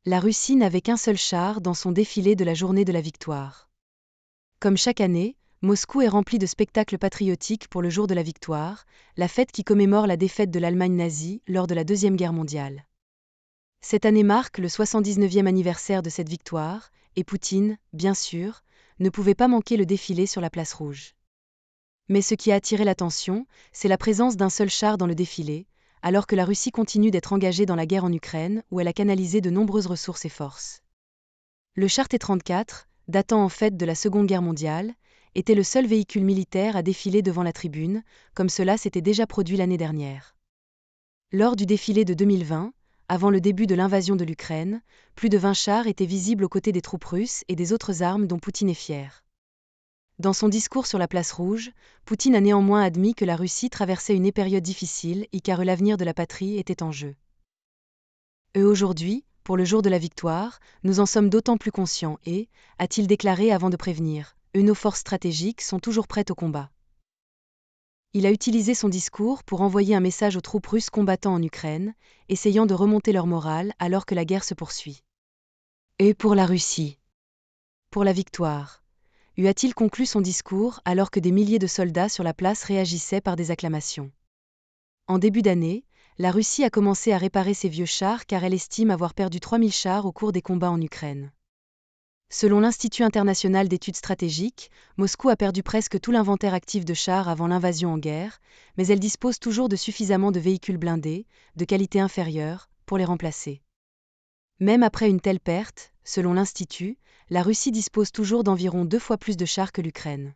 La Russie n'avait qu'un seul char dans son défilé de la journée de la victoire. Comme chaque année, Moscou est rempli de spectacles patriotiques pour le jour de la victoire, la fête qui commémore la défaite de l'Allemagne nazie lors de la Deuxième Guerre mondiale. Cette année marque le 79e anniversaire de cette victoire, et Poutine, bien sûr, ne pouvait pas manquer le défilé sur la place rouge. Mais ce qui a attiré l'attention, c'est la présence d'un seul char dans le défilé, alors que la Russie continue d'être engagée dans la guerre en Ukraine, où elle a canalisé de nombreuses ressources et forces. Le char T-34, datant en fait de la Seconde Guerre mondiale, était le seul véhicule militaire à défiler devant la tribune, comme cela s'était déjà produit l'année dernière. Lors du défilé de 2020, avant le début de l'invasion de l'Ukraine, plus de 20 chars étaient visibles aux côtés des troupes russes et des autres armes dont Poutine est fier. Dans son discours sur la place rouge, Poutine a néanmoins admis que la Russie traversait une période difficile et car l'avenir de la patrie était en jeu. Et aujourd'hui, pour le jour de la victoire, nous en sommes d'autant plus conscients et, a-t-il déclaré avant de prévenir, nos forces stratégiques sont toujours prêtes au combat. Il a utilisé son discours pour envoyer un message aux troupes russes combattant en Ukraine, essayant de remonter leur morale alors que la guerre se poursuit. Et pour la Russie. Pour la victoire. A-t-il conclu son discours alors que des milliers de soldats sur la place réagissaient par des acclamations. En début d'année, la Russie a commencé à réparer ses vieux chars car elle estime avoir perdu 3000 chars au cours des combats en Ukraine. Selon l'Institut international d'études stratégiques, Moscou a perdu presque tout l'inventaire actif de chars avant l'invasion en guerre, mais elle dispose toujours de suffisamment de véhicules blindés, de qualité inférieure, pour les remplacer. Même après une telle perte, selon l'Institut, la Russie dispose toujours d'environ 2 fois plus de chars que l'Ukraine.